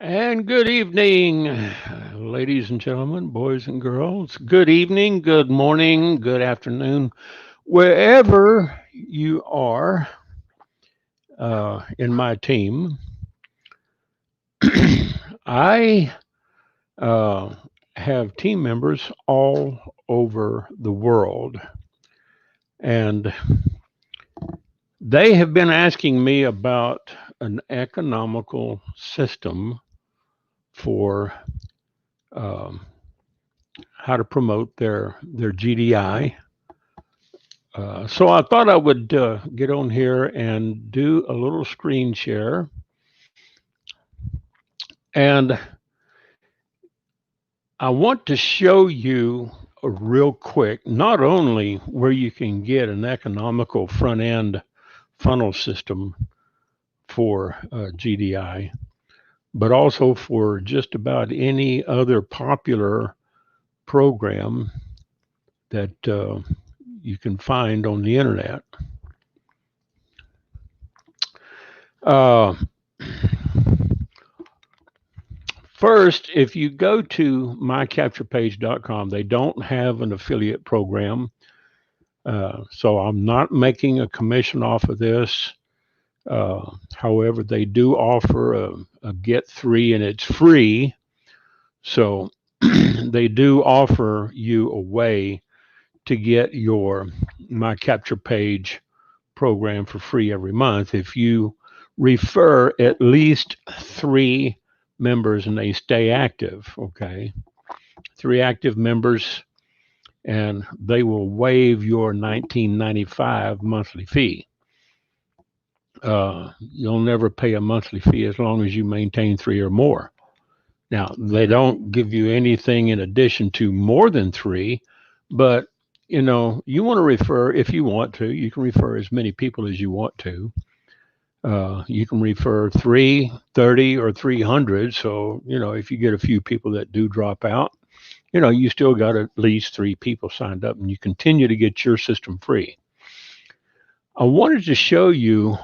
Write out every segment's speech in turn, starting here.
And good evening, ladies and gentlemen, boys and girls. Good evening, good morning, good afternoon, wherever you are in my team. I uh, have team members all over the world, and they have been asking me about an economical system for um, how to promote their GDI. So I thought I would get on here and do a little screen share. And I want to show you real quick, not only where you can get an economical front end funnel system for GDI, but also for just about any other popular program that you can find on the internet. Uh, First, if you go to mycapturepage.com, they don't have an affiliate program. So I'm not making a commission off of this. However, they do offer a get three and it's free. So they do offer you a way to get your My Capture Page program for free every month if you refer at least three members and they stay active. Okay. Three active members, and they will waive your 1995 monthly fee. You'll never pay a monthly fee as long as you maintain three or more. Now, they don't give you anything in addition to more than three, but you want to refer if you want to. You can refer as many people as you want to. You can refer 330 or 300. So, if you get a few people that do drop out, you still got at least three people signed up and you continue to get your system free. I wanted to show you,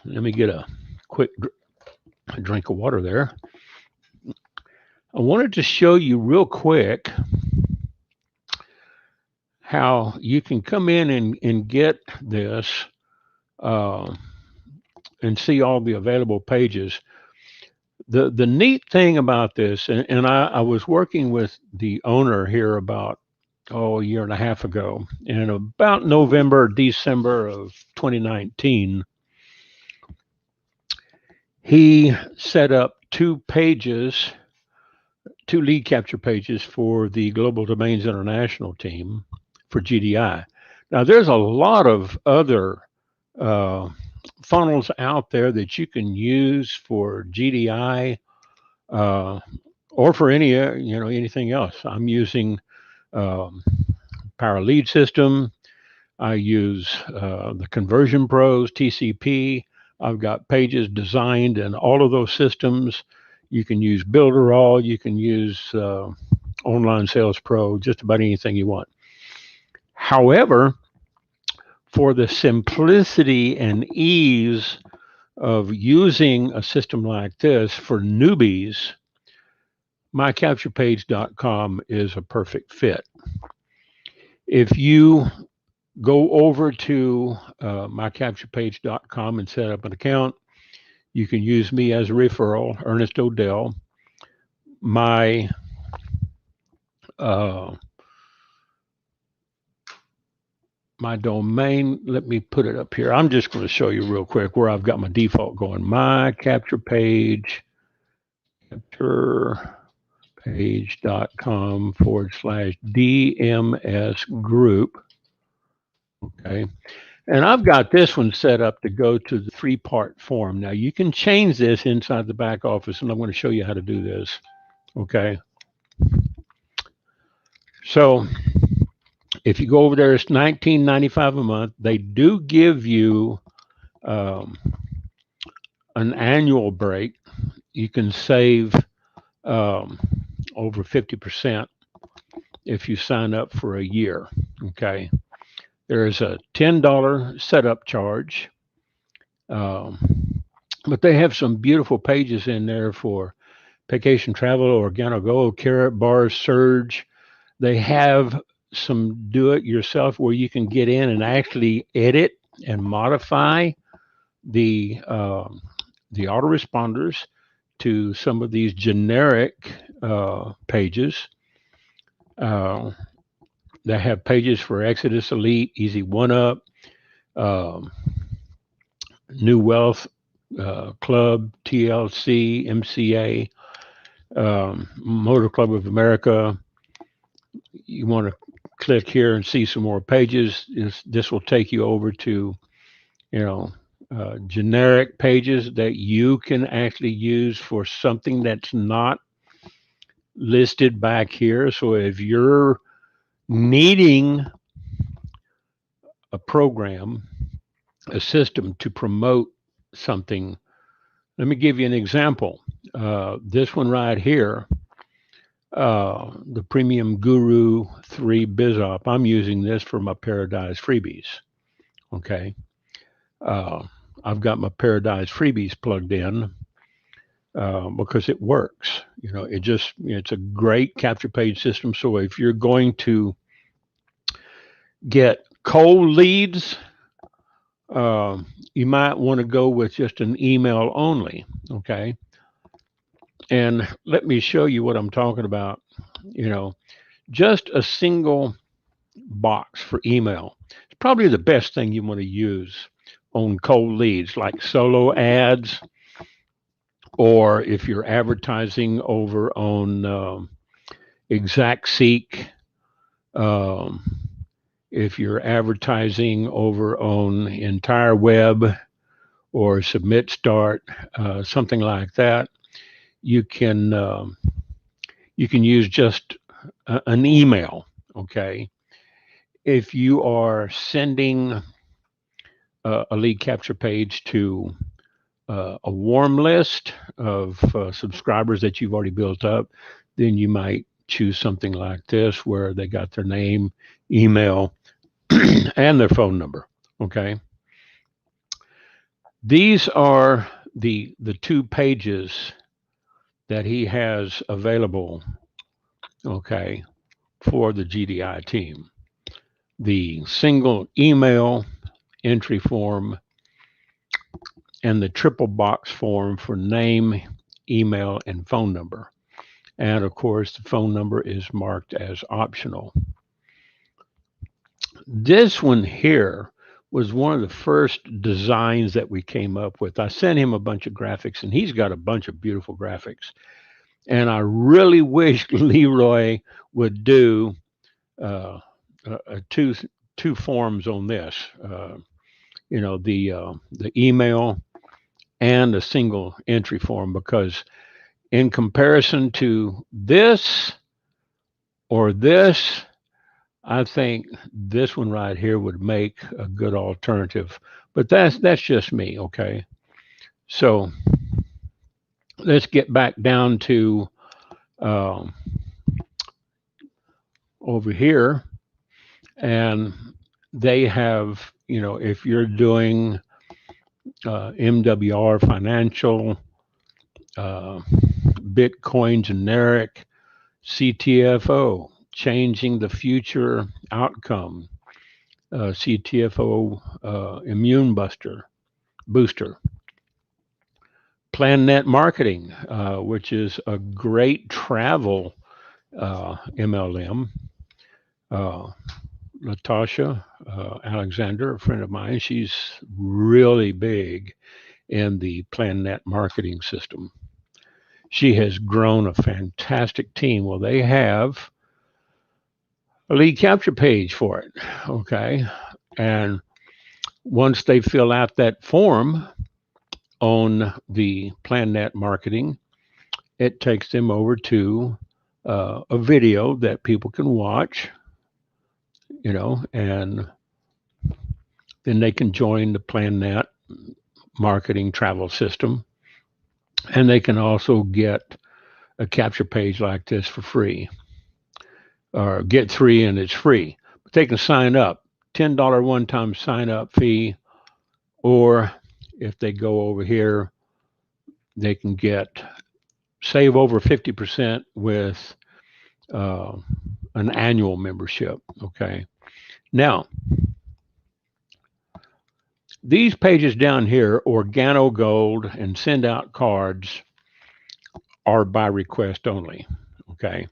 let me get a quick drink of water there. I wanted to show you real quick how you can come in and get this uh, and see all the available pages. The neat thing about this, and I was working with the owner here about a year and a half ago, and about November, December of 2019, he set up two lead capture pages for the Global Domains International team for GDI. Now, there's a lot of other uh, funnels out there that you can use for GDI or for anything else. I'm using um, Power Lead System. I use the Conversion Pros, TCP. I've got pages designed in all of those systems. You can use Builderall. You can use Online Sales Pro, just about anything you want. However, for the simplicity and ease of using a system like this for newbies, mycapturepage.com is a perfect fit. If you go over to mycapturepage.com and set up an account, you can use me as a referral, Ernest ODell. My uh, my domain, let me put it up here. I'm just going to show you real quick where I've got my default going. My capture page, capturepage.com/DMS group. Okay. And I've got this one set up to go to the three-part form. Now you can change this inside the back office, and I'm going to show you how to do this. Okay. So if you go over there, it's $19.95 a month. They do give you um, an annual break. You can save um, over 50% if you sign up for a year. Okay. There is a $10 setup charge. Um, But they have some beautiful pages in there for vacation travel, organic gold, carrot bars, surge. They have some do it yourself where you can get in and actually edit and modify the autoresponders to some of these generic pages. Uh, they have pages for Exodus Elite, Easy One Up, um, New Wealth Club, TLC, MCA, Motor Club of America. You want to click here and see some more pages. This will take you over to, you know, generic pages that you can actually use for something that's not listed back here. So if you're needing a program, a system to promote something, let me give you an example. This one right here, the Premium Guru 3 BizOp. I'm using this for my Paradise freebies. Okay. Uh, I've got my Paradise freebies plugged in because it works. It's a great capture page system. So if you're going to get cold leads, you might want to go with just an email only. Okay. And let me show you what I'm talking about. Just a single box for email. It's probably the best thing you want to use on cold leads, like solo ads, or if you're advertising over on ExactSeek, um, if you're advertising over on Entire Web or Submit Start, something like that, you can use just an email. Okay. If you are sending a lead capture page to a warm list of subscribers that you've already built up, then you might choose something like this where they got their name, email, and their phone number. Okay. These are the two pages that he has available, okay, for the GDI team. The single email entry form and the triple box form for name, email, and phone number. And of course, the phone number is marked as optional. This one here was one of the first designs that we came up with. I sent him a bunch of graphics, and he's got a bunch of beautiful graphics. And I really wish Leroy would do two forms on this. The email and a single entry form, because in comparison to this or this, I think this one right here would make a good alternative. But that's just me, okay? So let's get back down to over here, and they have, if you're doing MWR financial, Bitcoin generic, CTFO, changing the future outcome, CTFO immune booster, PlanNet marketing, which is a great travel MLM. Natasha Alexander, a friend of mine, she's really big in the PlanNet marketing system. She has grown a fantastic team. Well, they have a lead capture page for it. Okay. And once they fill out that form on the PlanNet marketing, it takes them over to a video that people can watch, and then they can join the PlanNet marketing travel system. And they can also get a capture page like this for free, or get 3 and it's free. But they can sign up, $10 one-time sign up fee, or if they go over here they can save over 50% with an annual membership. Okay. Now, these pages down here, Organo Gold and Send Out Cards, are by request only. Okay.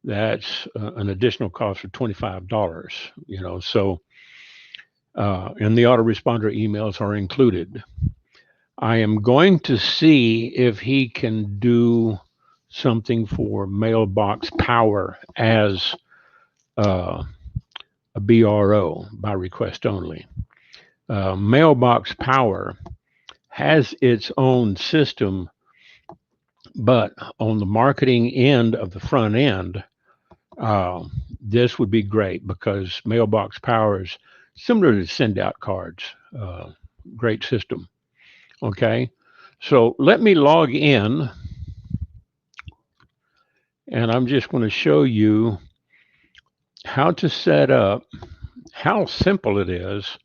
That's an additional cost of $25, so, and the autoresponder emails are included. I am going to see if he can do something for mailbox power as a BRO, by request only. Mailbox power has its own system, but on the marketing end of the front end, this would be great because mailbox power is similar to Send Out Cards. Great system. Okay, so let me log in, and I'm just going to show you how to set up, how simple it is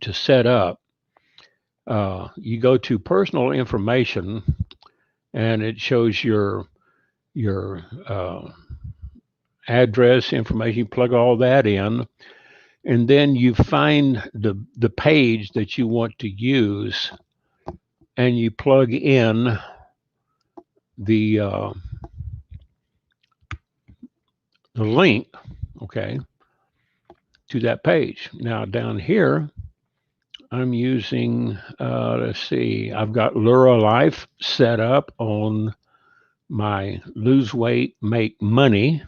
to set up. You go to personal information, and it shows your address information. You plug all that in, and then you find the page that you want to use, and you plug in the link, okay, to that page. Now down here, I'm using, let's see, I've got Lura Life set up on my Lose Weight, Make Money.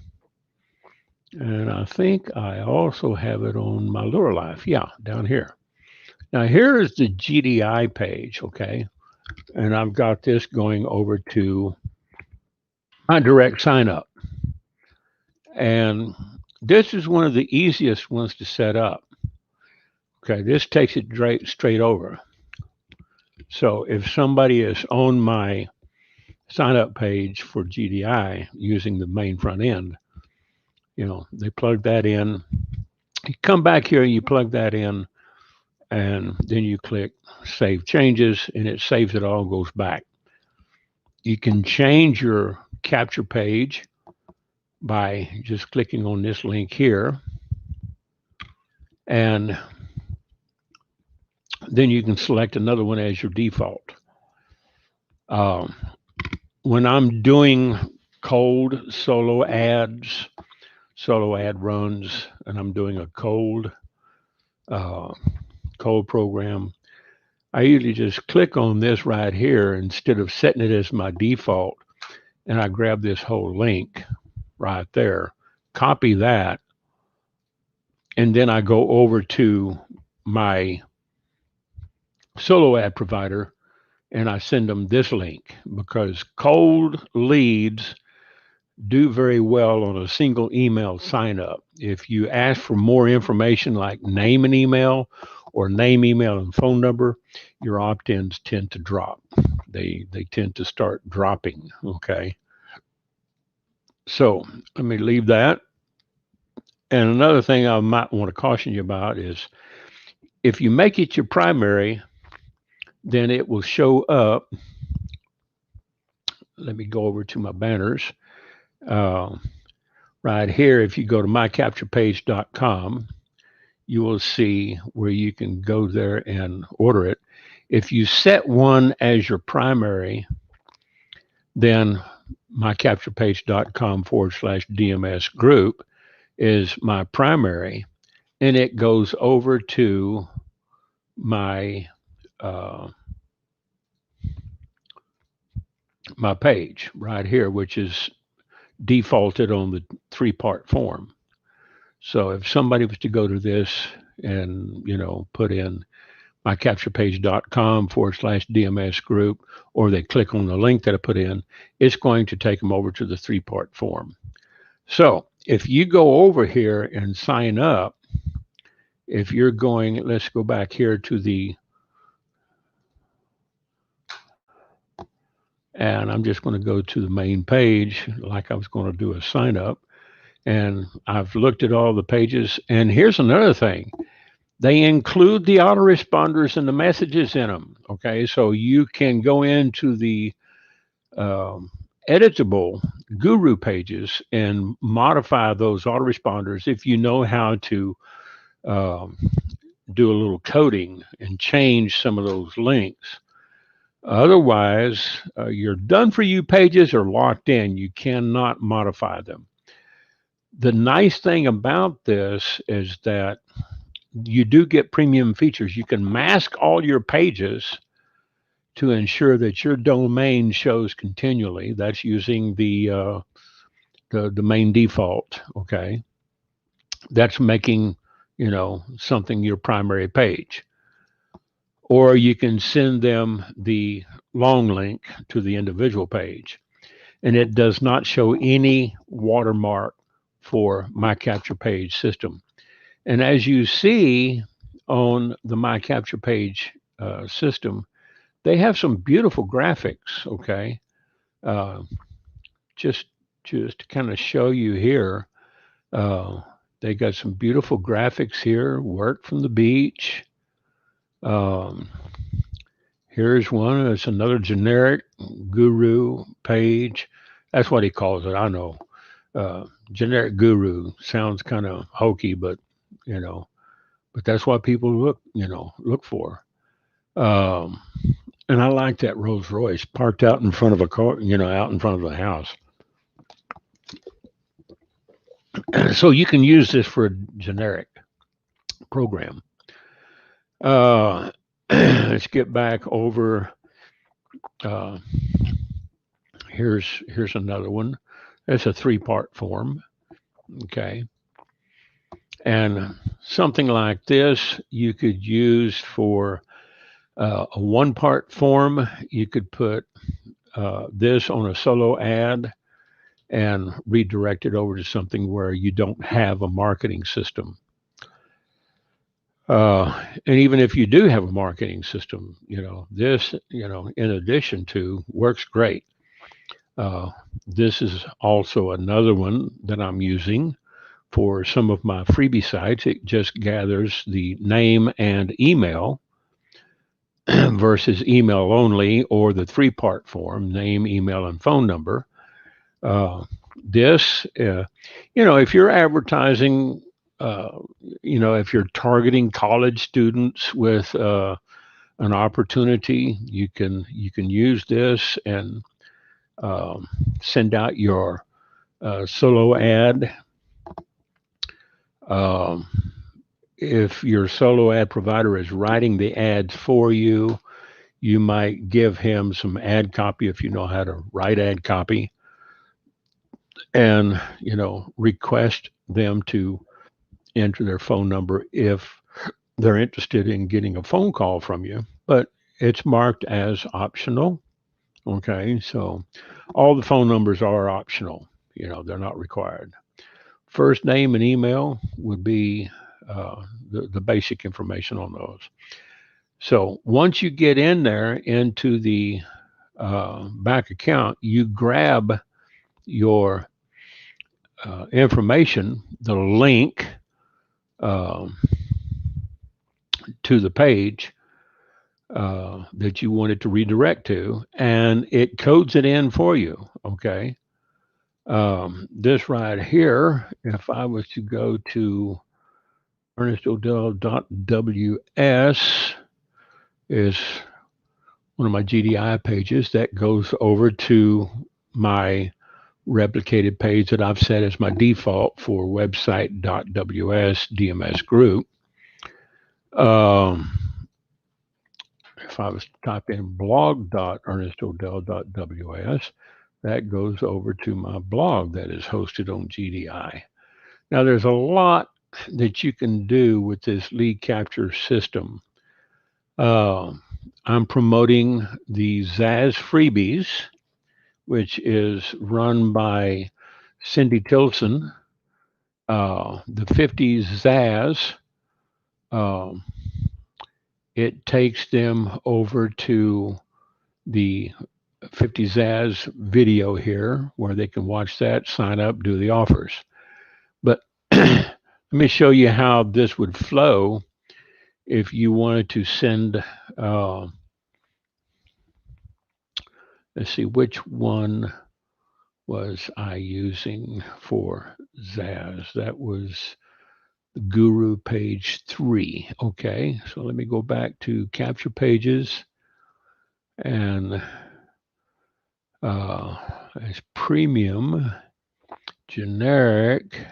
And I think I also have it on my Lura Life. Yeah, down here. Now here is the GDI page, okay? And I've got this going over to my direct sign up. And this is one of the easiest ones to set up. Okay, this takes it straight over. So if somebody is on my sign up page for GDI using the main front end, they plug that in. You come back here, you plug that in, and then you click Save Changes, and it saves it all, goes back. You can change your capture page by just clicking on this link here, and then you can select another one as your default. When I'm doing cold solo ad runs, and I'm doing a cold program, I usually just click on this right here instead of setting it as my default, and I grab this whole link right there, copy that, and then I go over to my solo ad provider and I send them this link, because cold leads do very well on a single email sign up. If you ask for more information like name and email, or name, email, and phone number, your opt-ins tend to drop. They tend to start dropping, okay? So let me leave that. And another thing I might want to caution you about is if you make it your primary, then it will show up. Let me go over to my banners. Right here, if you go to MyCapturePage.com, you will see where you can go there and order it. If you set one as your primary, then MyCapturePage.com/DMSgroup is my primary, and it goes over to my my page right here, which is defaulted on the 3-part form. So if somebody was to go to this and put in MyCapturePage.com/DMSgroup, or they click on the link that I put in, it's going to take them over to the 3-part form. So if you go over here and sign up, if you're going, let's go back here to and I'm just going to go to the main page like I was going to do a sign up. And I've looked at all the pages. And here's another thing. They include the autoresponders and the messages in them. Okay, so you can go into the um, editable guru pages and modify those autoresponders if you know how to um, do a little coding and change some of those links. Otherwise, your done for you pages are locked in. You cannot modify them. The nice thing about this is that you do get premium features. You can mask all your pages to ensure that your domain shows continually. That's using the main default. Okay, that's making something your primary page. Or you can send them the long link to the individual page, and it does not show any watermark for MyCapturePage system. And as you see on the MyCapturePage system, they have some beautiful graphics. Okay, uh, just just to kind of show you here, uh, they got some beautiful graphics here. Work from the beach. Um, Here's one. It's another generic guru page. That's what he calls it. I know. Generic guru sounds kind of hokey, but you know, but that's what people look for. Um, and I like that Rolls Royce parked out in front of a car, out in front of the house. So you can use this for a generic program. Let's get back over. Uh, here's another one. It's a three-part form. Okay, and something like this you could use for a one-part form. You could put this on a solo ad and redirect it over to something where you don't have a marketing system. And even if you do have a marketing system, this, in addition to, works great. Uh, this is also another one that I'm using for some of my freebie sites. It just gathers the name and email versus email only, or the three-part form: name, email, and phone number. Uh, this, if you're advertising, if you're targeting college students with an opportunity, you can use this and send out your solo ad. Um, if your solo ad provider is writing the ads for you, you might give him some ad copy if you know how to write ad copy, and request them to enter their phone number if they're interested in getting a phone call from you. But it's marked as optional. Okay, so all the phone numbers are optional. They're not required. First name and email would be the basic information on those. So once you get in there into the back account, you grab your information, the link um, to the page that you want it to redirect to, and it codes it in for you. Okay. This right here, if I was to go to ernestodell.ws, is one of my GDI pages that goes over to my replicated page that I've set as my default for website.ws dmsgroup. If I was to type in blog.ernestodell.ws, that goes over to my blog that is hosted on GDI. Now, there's a lot that you can do with this lead capture system. I'm promoting the Zaz freebies, which is run by Cindy Tilson. The 50 Zaz, it takes them over to the 50 Zaz video here where they can watch that, sign up, do the offers. But let me show you how this would flow if you wanted to send, let's see, which one was I using for Zaz? That was the Guru page 3. Okay, so let me go back to Capture Pages, and as premium, generic.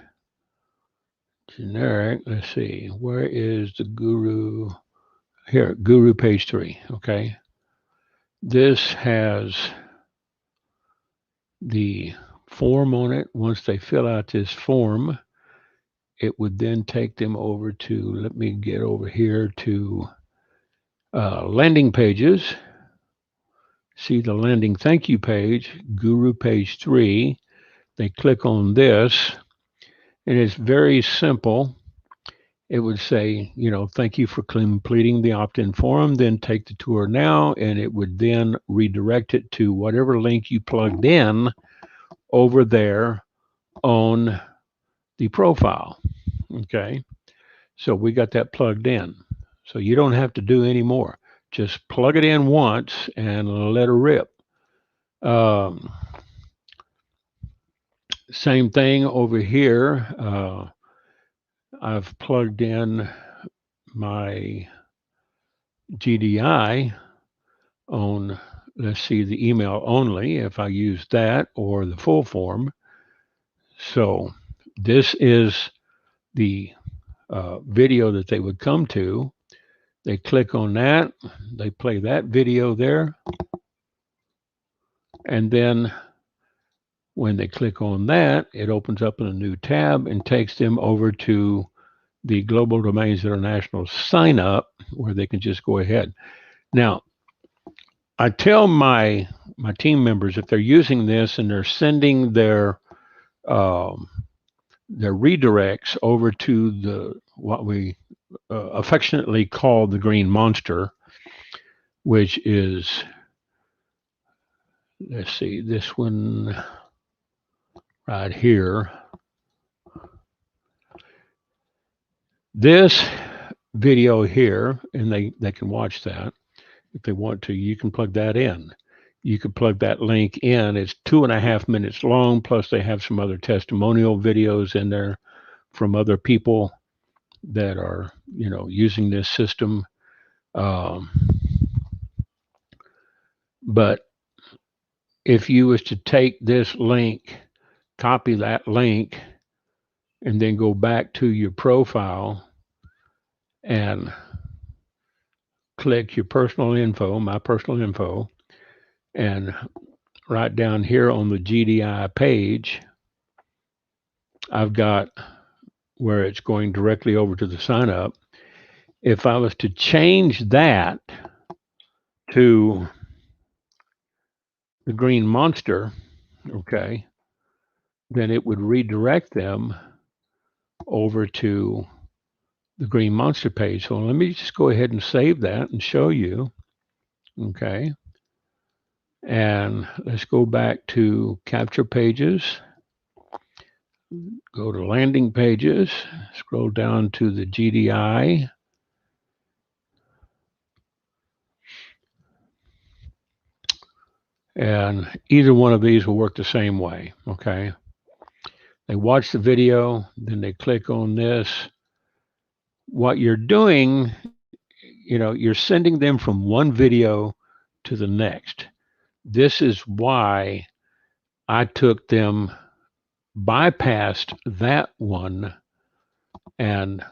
Let's see, where is the Guru? Here, Guru page 3. Okay, this has the form on it. Once they fill out this form, it would then take them over to, let me get over here to landing pages. See the landing thank you page, Guru page 3. They click on this, and it's very simple. It would say, thank you for completing the opt-in form, then take the tour now, and it would then redirect it to whatever link you plugged in over there on the profile. Okay, so we got that plugged in. So you don't have to do any more. Just plug it in once and let her rip. Same thing over here. I've plugged in my GDI on, let's see, the email only, if I use that, or the full form. So this is the video that they would come to. They click on that, they play that video there, and then when they click on that, it opens up in a new tab and takes them over to the Global Domains International sign up, where they can just go ahead. Now, I tell my team members, if they're using this and they're sending their redirects over to what we affectionately call the green monster, which is, let's see, this one right here. This video here, and they can watch that if they want to. You can plug that in. You could plug that link in. It's 2.5 minutes long, plus they have some other testimonial videos in there from other people that are, using this system. But if you was to take this link, copy that link, and then go back to your profile and click your personal info, my personal info, and right down here on the GDI page, I've got where it's going directly over to the sign up. If I was to change that to the green monster, okay, then it would redirect them over to the green monster page. So let me just go ahead and save that and show you. Okay. And let's go back to capture pages. Go to landing pages, scroll down to the GDI. And either one of these will work the same way, okay? They watch the video, then they click on this. What you're doing, you're sending them from one video to the next. This is why I took them, bypassed that one, and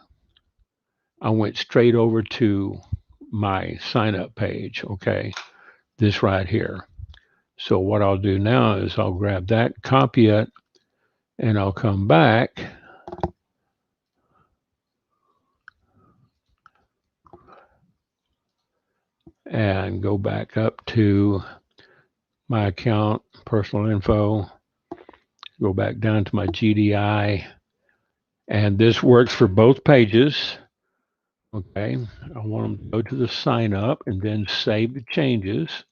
I went straight over to my sign up page, okay? This right here. So what I'll do now is I'll grab that, copy it, and I'll come back and go back up to my account, personal info, go back down to my GDI, and this works for both pages. Okay, I want them to go to the sign up and then save the changes.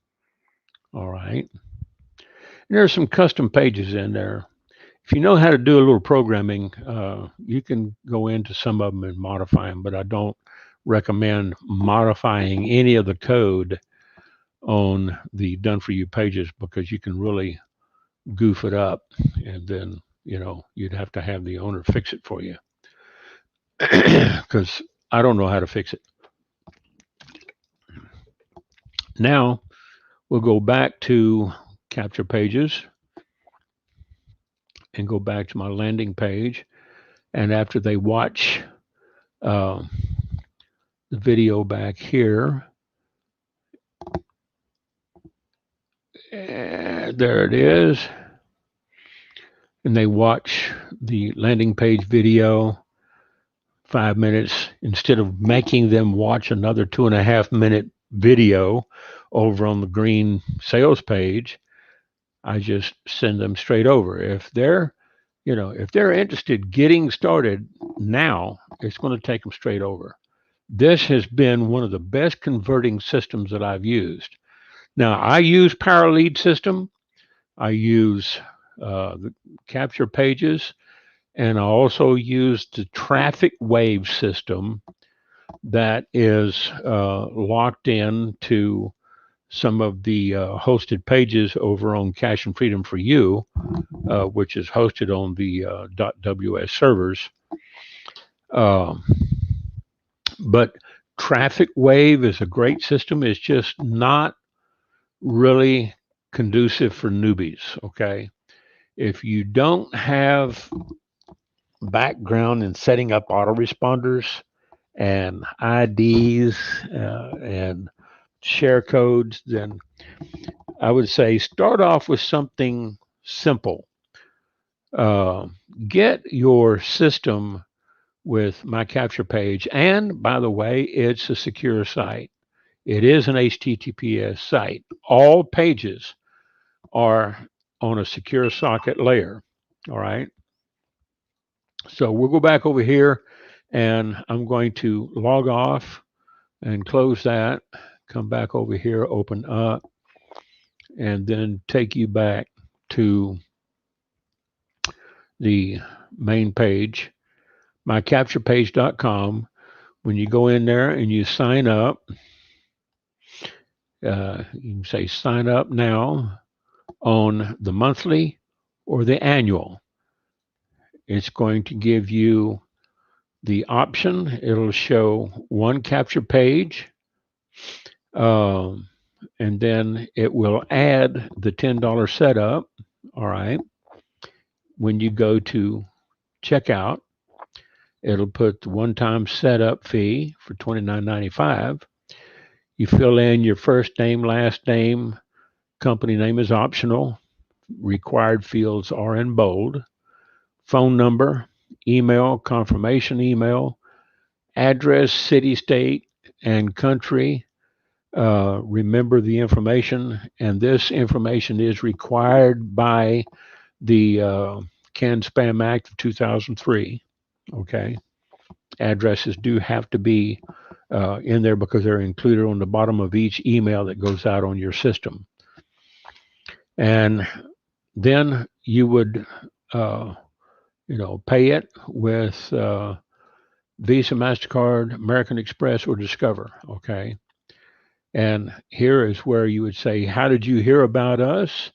All right. And there's some custom pages in there. If you know how to do a little programming, you can go into some of them and modify them, but I don't recommend modifying any of the code on the done for you pages, because you can really goof it up, and then you'd have to have the owner fix it for you, because I don't know how to fix it. Now we'll go back to Capture Pages and go back to my landing page. And after they watch the video back here, there it is, and they watch the landing page video 5 minutes, instead of making them watch another 2.5 minute video over on the green sales page, I just send them straight over. If they're interested getting started now, it's going to take them straight over. This has been one of the best converting systems that I've used. Now, I use Power Lead System. I use the Capture Pages, and I also use the Traffic Wave system that is locked in to some of the hosted pages over on Cash and Freedom for You, which is hosted on the .ws servers. But Traffic Wave is a great system. It's just not really conducive for newbies, okay? If you don't have background in setting up autoresponders and IDs and share codes, then I would say start off with something simple. Get your system with MyCapturePage, and by the way, it's a secure site. It is an HTTPS site. All pages are on a secure socket layer. All right. So we'll go back over here, and I'm going to log off and close that. Come back over here, open up, and then take you back to the main page, mycapturepage.com. When you go in there and you sign up, you can say sign up now on the monthly or the annual. It's going to give you the option. It'll show one capture page, and then it will add the $10 setup. All right. When you go to checkout, it'll put the one-time setup fee for $29.95. You fill in your first name, last name, company name is optional. Required fields are in bold. Phone number, email, confirmation email, address, city, state, and country. Remember the information, and this information is required by the CAN-SPAM Act of 2003. Okay. Addresses do have to be in there because they're included on the bottom of each email that goes out on your system. And then you would, pay it with Visa, MasterCard, American Express, or Discover. Okay. And here is where you would say, how did you hear about us?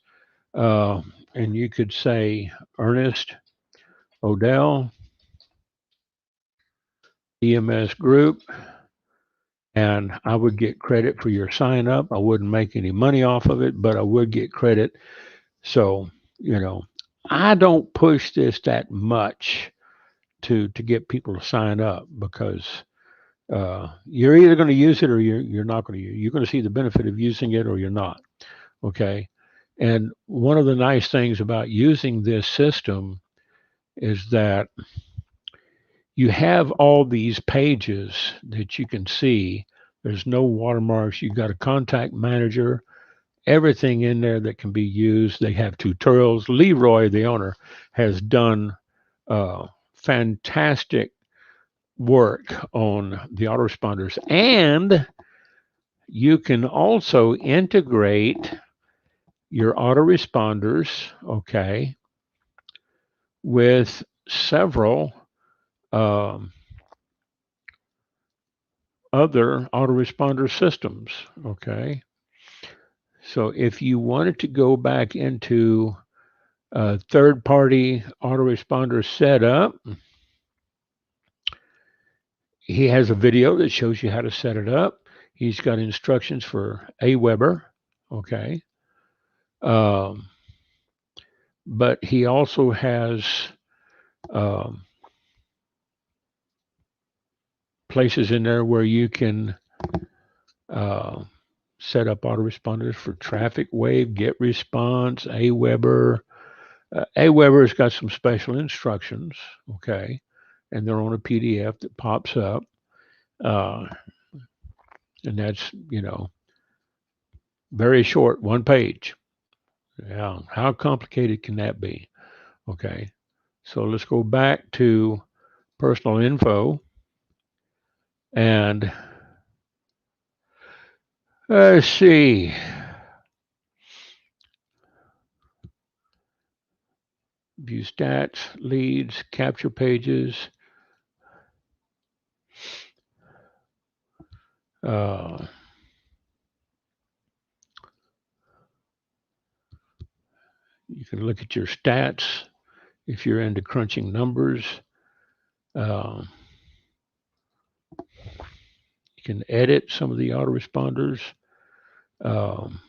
And you could say Ernest ODell, dmsgroup, and I would get credit for your sign up. I wouldn't make any money off of it, but I would get credit. So, I don't push this that much to get people to sign up, because you're either going to use it or you're not going to use it. You're going to see the benefit of using it or you're not. Okay. And one of the nice things about using this system is that you have all these pages that you can see. There's no watermarks. You've got a contact manager, everything in there that can be used. They have tutorials. Leroy, the owner, has done fantastic work on the autoresponders. And you can also integrate your autoresponders, okay, with several other autoresponder systems. Okay. So if you wanted to go back into third-party autoresponder setup, he has a video that shows you how to set it up. He's got instructions for Aweber. Okay. Um, but he also has um, places in there where you can uh, set up autoresponders for traffic wave, get response, Aweber. Aweber's got some special instructions, okay, and they're on a PDF that pops up, uh, and that's very short, one page. Yeah, how complicated can that be? Okay, so let's go back to personal info and let's see. View stats, leads, capture pages. Uh, you can look at your stats if you're into crunching numbers. Uh, you can edit some of the autoresponders. Um,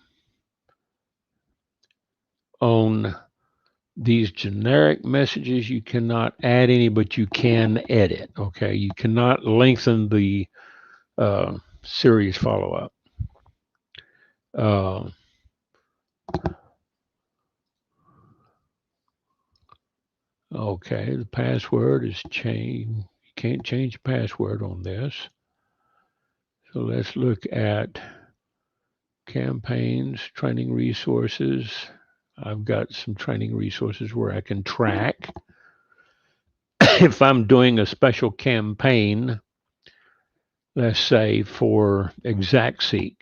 on these generic messages, you cannot add any, but you can edit. Okay, you cannot lengthen the series follow-up. Okay, the password is changed. You can't change the password on this. So let's look at campaigns, training resources. I've got some training resources where I can track. If I'm doing a special campaign, let's say for ExactSeek,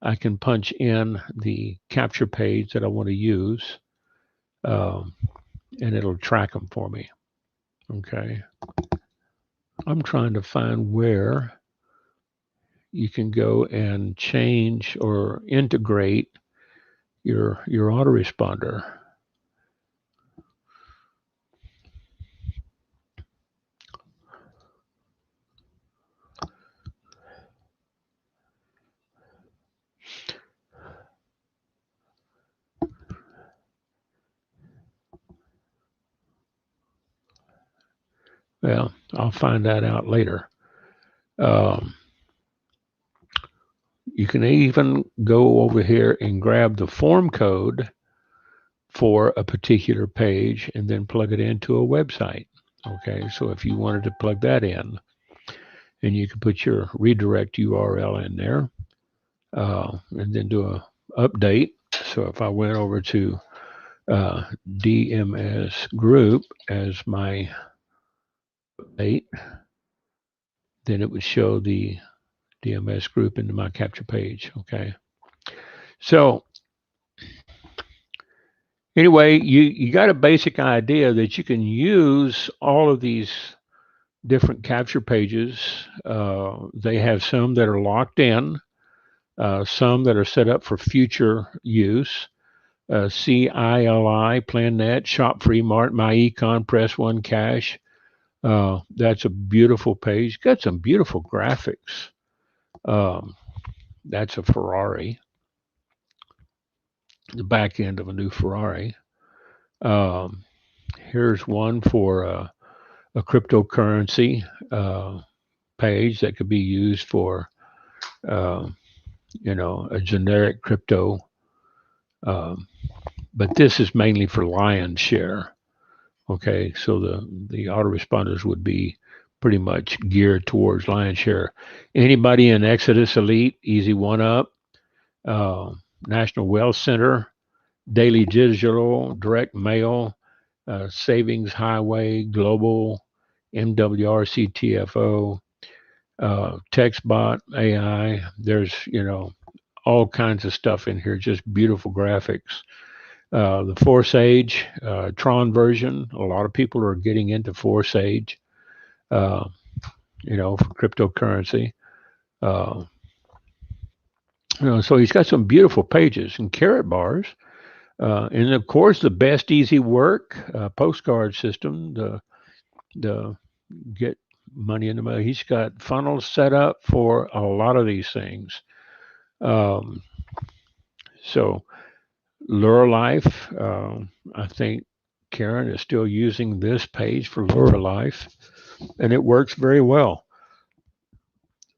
I can punch in the capture page that I want to use, and it'll track them for me. Okay. I'm trying to find where you can go and change or integrate your autoresponder. Well, I'll find that out later. Um, you can even go over here and grab the form code for a particular page and then plug it into a website. Okay, so if you wanted to plug that in, and you can put your redirect URL in there, and then do a update. So if I went over to dmsgroup as my update, then it would show the DMS group into my capture page. Okay. So anyway, you got a basic idea that you can use all of these different capture pages. They have some that are locked in, some that are set up for future use. CILI, PlanNet, Shop Free Mart, MyEcon, Press One Cash. That's a beautiful page. Got some beautiful graphics. That's a Ferrari, the back end of a new Ferrari. Here's one for a cryptocurrency page that could be used for, a generic crypto. But this is mainly for lion's share. Okay, so the autoresponders would be pretty much geared towards lion's share. Anybody in Exodus Elite, Easy One Up, National Wealth Center, Daily Digital, Direct Mail, Savings Highway, Global, MWRC TFO, TextBot AI. There's all kinds of stuff in here, just beautiful graphics. The Forsage Tron version. A lot of people are getting into Forsage, for cryptocurrency. You know, so he's got some beautiful pages and carrot bars. And of course, the best easy work postcard system, the get money in the mail. He's got funnels set up for a lot of these things. Um, so Lure Life, I think Karen is still using this page for Lure Life, and it works very well.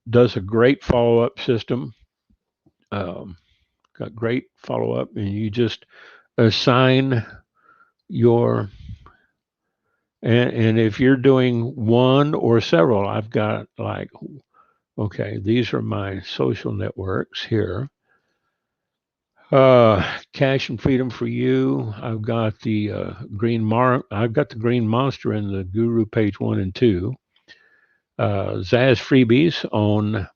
Does a great follow up system. Um, got great follow up, and you just assign your and if you're doing one or several, I've got like, okay, these are my social networks here. Cash and Freedom for You. I've got the I've got the Green Monster in the Guru page 1 and 2. Zaz freebies on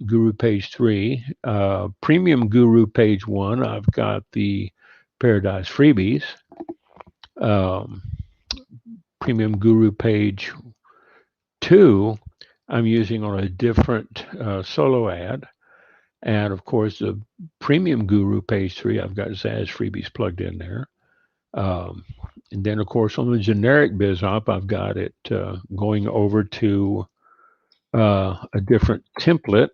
Guru page 3. Premium Guru page 1. I've got the Paradise freebies. Um, Premium Guru page 2. I'm using on a different solo ad. And of course, the Premium Guru page 3, I've got Zaz freebies plugged in there. And then, of course, on the generic BizOp, I've got it going over to a different template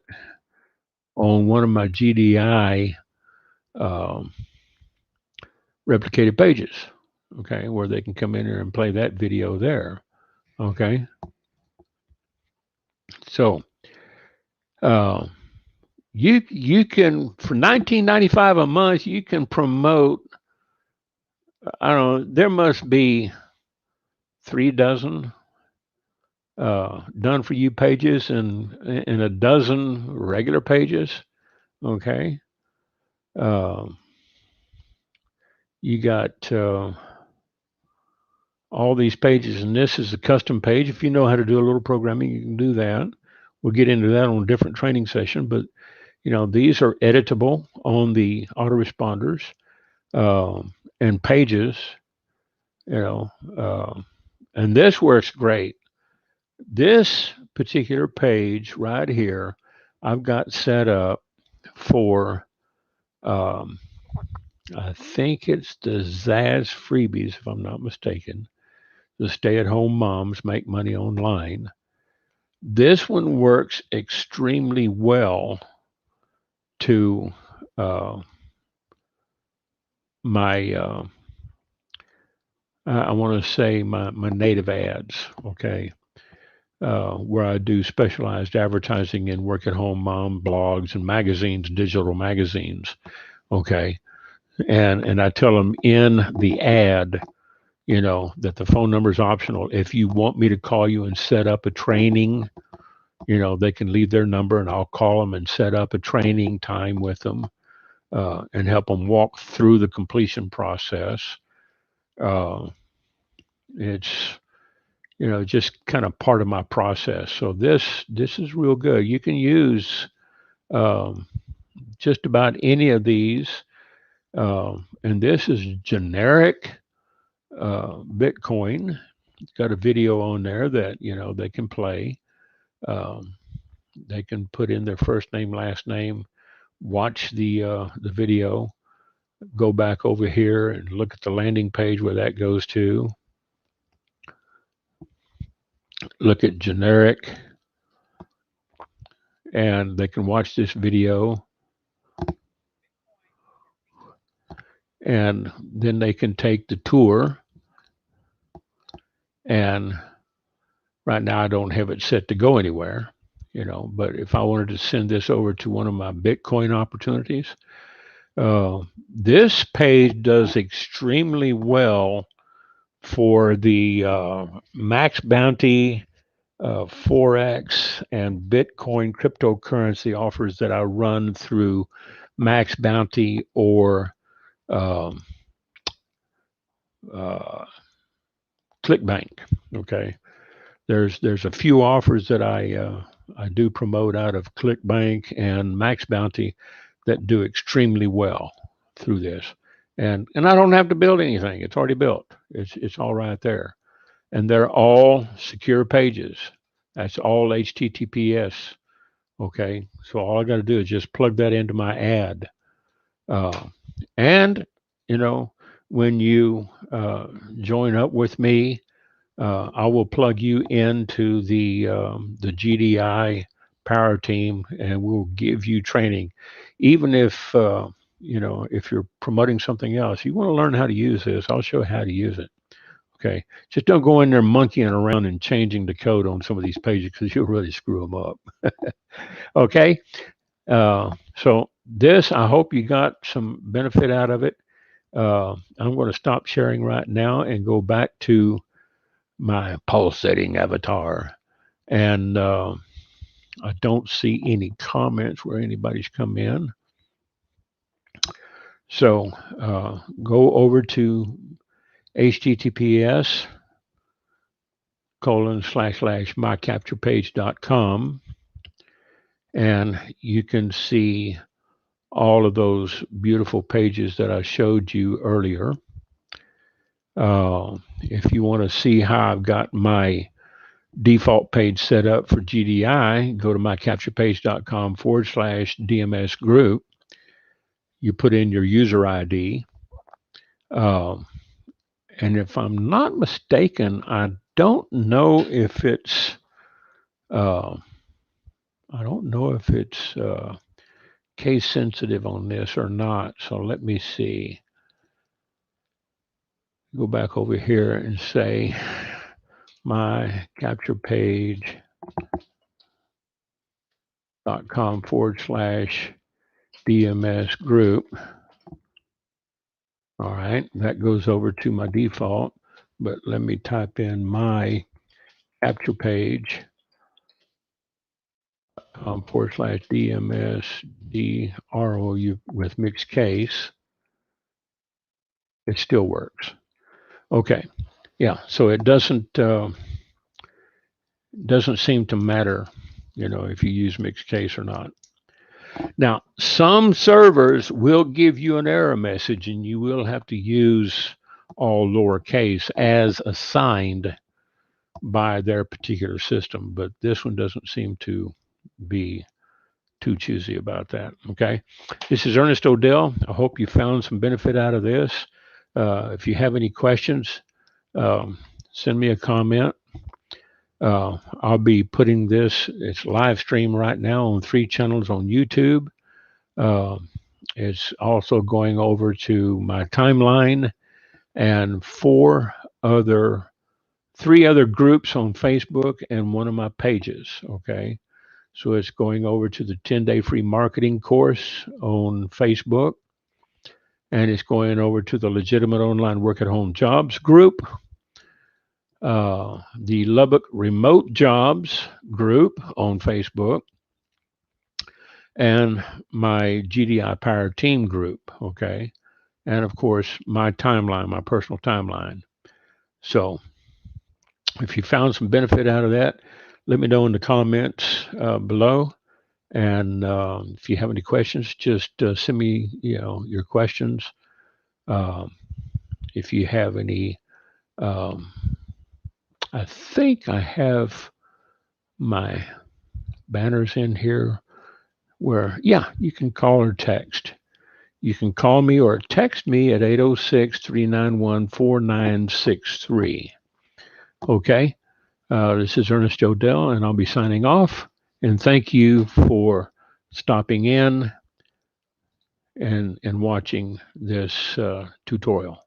on one of my GDI replicated pages, okay, where they can come in here and play that video there, okay? So you can, for $19.95 a month, you can promote, I don't know, there must be 3 dozen done for you pages and a dozen regular pages. Okay. You got all these pages, and this is a custom page. If you know how to do a little programming, you can do that. We'll get into that on a different training session, but you know, these are editable on the autoresponders and pages, you know, and this works great. This particular page right here, I've got set up for, I think it's the Zaz freebies, if I'm not mistaken. The stay-at-home moms make money online. This one works extremely well to my, I want to say my native ads, okay, where I do specialized advertising in work-at-home mom blogs and magazines, digital magazines, okay, and I tell them in the ad, you know, that the phone number is optional. If you want me to call you and set up a training, you know, they can leave their number and I'll call them and set up a training time with them and help them walk through the completion process. It's, you know, just kind of part of my process. So this is real good. You can use just about any of these. And this is generic Bitcoin. It's got a video on there that, you know, they can play. They can put in their first name, last name, watch the video, go back over here and look at the landing page where that goes to. Look at generic, and they can watch this video, and then they can take the tour. And right now I don't have it set to go anywhere, you know, but if I wanted to send this over to one of my Bitcoin opportunities, this page does extremely well for the max bounty, Forex, and Bitcoin cryptocurrency offers that I run through Max Bounty or um, ClickBank. Okay, there's a few offers that I do promote out of ClickBank and Max Bounty that do extremely well through this, and I don't have to build anything. It's already built. It's all right there, and they're all secure pages. That's all HTTPS Okay, so all I got to do is just plug that into my ad. And, you know, when you join up with me, I will plug you into the GDI power team, and we'll give you training. Even if if you're promoting something else, you want to learn how to use this. I'll show you how to use it. Okay, just don't go in there monkeying around and changing the code on some of these pages because you'll really screw them up. Okay, so this, I hope you got some benefit out of it. I'm going to stop sharing right now and go back to my pulsating avatar. And I don't see any comments where anybody's come in. So go over to https://mycapturepage.com, and you can see all of those beautiful pages that I showed you earlier. If you want to see how I've got my default page set up for GDI, go to mycapturepage.com/dmsgroup. You put in your user ID. And if I'm not mistaken, I don't know if it's case sensitive on this or not. So let me see. Go back over here and say mycapturepage.com/DMS group. All right, that goes over to my default, but let me type in my capture page /DMSDROU with mixed case. It still works. Okay, yeah, so it doesn't seem to matter, if you use mixed case or not. Now, some servers will give you an error message, and you will have to use all lowercase as assigned by their particular system, but this one doesn't seem to be too choosy about that. Okay, this is Ernest ODell. I hope you found some benefit out of this. If you have any questions, send me a comment. I'll be putting it's live stream right now on 3 channels on YouTube. It's also going over to my timeline and 3 other groups on Facebook and one of my pages. Okay, so it's going over to the 10-day free marketing course on Facebook, and it's going over to the legitimate online work at home jobs group, the Lubbock remote jobs group on Facebook, and my GDI Power Team group. Okay, and of course my timeline, my personal timeline. So if you found some benefit out of that, let me know in the comments below. And if you have any questions, just send me, your questions. If you have any, I think I have my banners in here where, yeah, you can call or text. You can call me or text me at 806-391-4963. Okay. This is Ernest ODell, and I'll be signing off. And thank you for stopping in and watching this tutorial.